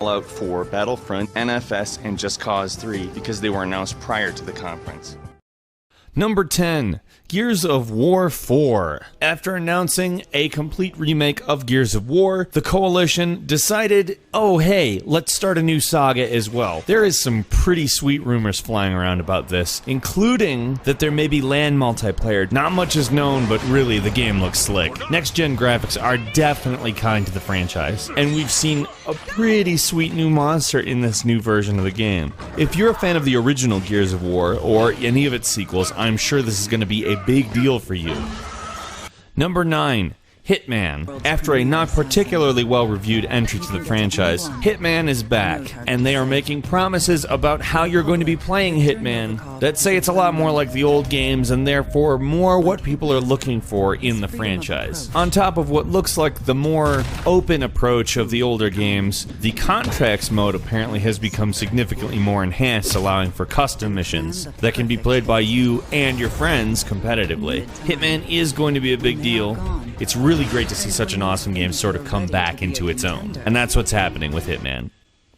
Fallout 4, Battlefront, NFS, and Just Cause 3 because they were announced prior to the conference. Number 10, Gears of War 4. After announcing a complete remake of Gears of War, the Coalition decided, oh hey, let's start a new saga as well. There is some pretty sweet rumors flying around about this, including that there may be LAN multiplayer. Not much is known, but really the game looks slick. Next-gen graphics are definitely kind to the franchise, and we've seen a pretty sweet new monster in this new version of the game. If you're a fan of the original Gears of War, or any of its sequels, I'm sure this is going to be a big deal for you. Number 9. Hitman. After a not particularly well-reviewed entry to the franchise, Hitman is back, and they are making promises about how you're going to be playing Hitman that say it's a lot more like the old games and therefore more what people are looking for in the franchise. On top of what looks like the more open approach of the older games, the contracts mode apparently has become significantly more enhanced, allowing for custom missions that can be played by you and your friends competitively. Hitman is going to be a big deal. It's really great to see such an awesome game sort of come back into its own. And that's what's happening with Hitman.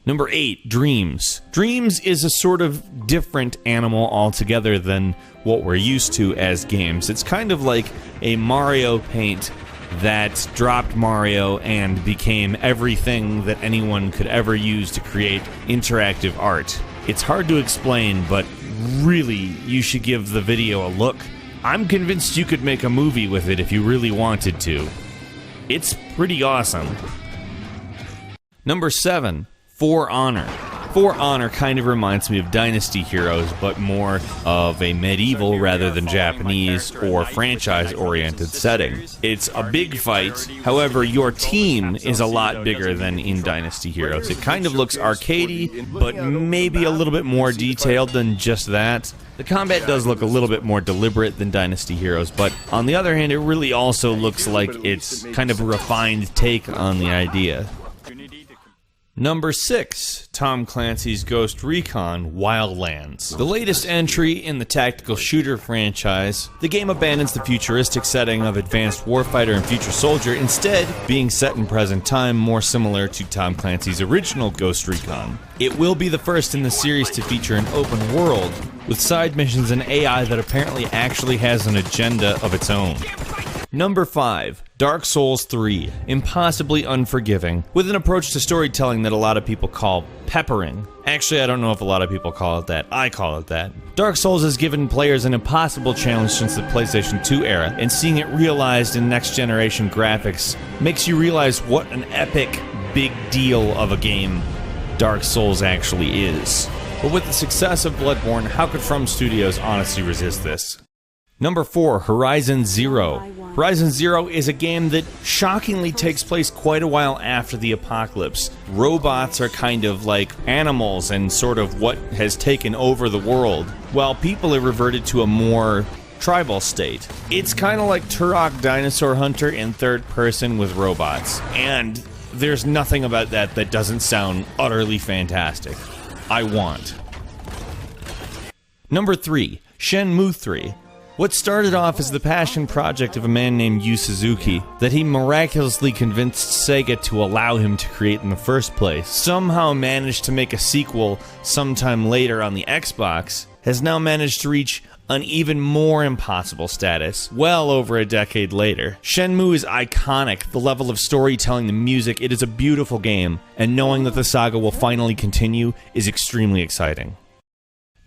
Number 8, Dreams. Dreams is a sort of different animal altogether than what we're used to as games. It's kind of like a Mario paint that dropped Mario and became everything that anyone could ever use to create interactive art. It's hard to explain, but really, you should give the video a look. I'm convinced you could make a movie with it if you really wanted to. It's pretty awesome. Number 7, For Honor. For Honor kind of reminds me of Dynasty Heroes, but more of a medieval rather than Japanese or franchise-oriented setting. It's a big fight, however, your team is a lot bigger than in Dynasty Heroes. It kind of looks arcadey, but maybe a little bit more detailed than just that. The combat does look a little bit more deliberate than Dynasty Heroes, but on the other hand, it really also looks like it's kind of a refined take on the idea. Number 6, Tom Clancy's Ghost Recon Wildlands. The latest entry in the tactical shooter franchise, the game abandons the futuristic setting of Advanced Warfighter and Future Soldier, instead being set in present time, more similar to Tom Clancy's original Ghost Recon. It will be the first in the series to feature an open world, with side missions and AI that apparently actually has an agenda of its own. Number 5, Dark Souls 3, impossibly unforgiving, with an approach to storytelling that a lot of people call peppering. Actually, I don't know if a lot of people call it that. I call it that. Dark Souls has given players an impossible challenge since the PlayStation 2 era, and seeing it realized in next-generation graphics makes you realize what an epic, big deal of a game Dark Souls actually is. But with the success of Bloodborne, how could From Studios honestly resist this? Number 4, Horizon Zero. Horizon Zero is a game that shockingly takes place quite a while after the apocalypse. Robots are kind of like animals and sort of what has taken over the world, while people have reverted to a more tribal state. It's kind of like Turok Dinosaur Hunter in third person with robots, and there's nothing about that that doesn't sound utterly fantastic. I want. Number 3, Shenmue 3. What started off as the passion project of a man named Yu Suzuki that he miraculously convinced Sega to allow him to create in the first place, somehow managed to make a sequel sometime later on the Xbox, has now managed to reach an even more impossible status, well over a decade later. Shenmue is iconic, the level of storytelling, the music, it is a beautiful game, and knowing that the saga will finally continue is extremely exciting.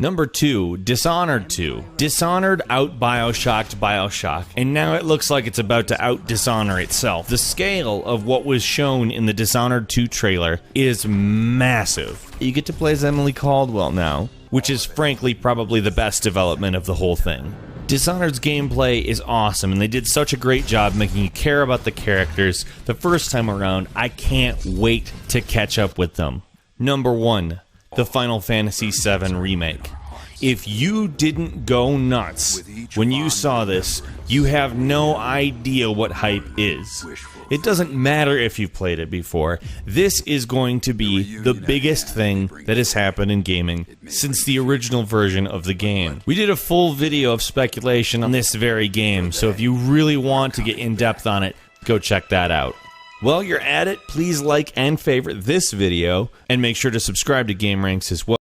Number 2, Dishonored 2. Dishonored out-Bioshocked Bioshock, and now it looks like it's about to out-Dishonor itself. The scale of what was shown in the Dishonored 2 trailer is massive. You get to play as Emily Caldwell now, which is frankly probably the best development of the whole thing. Dishonored's gameplay is awesome, and they did such a great job making you care about the characters the first time around. I can't wait to catch up with them. Number 1, the Final Fantasy VII Remake. If you didn't go nuts when you saw this, you have no idea what hype is. It doesn't matter if you've played it before. This is going to be the biggest thing that has happened in gaming since the original version of the game. We did a full video of speculation on this very game, so if you really want to get in depth on it, go check that out. While you're at it, please like and favorite this video, and make sure to subscribe to GameRanks as well.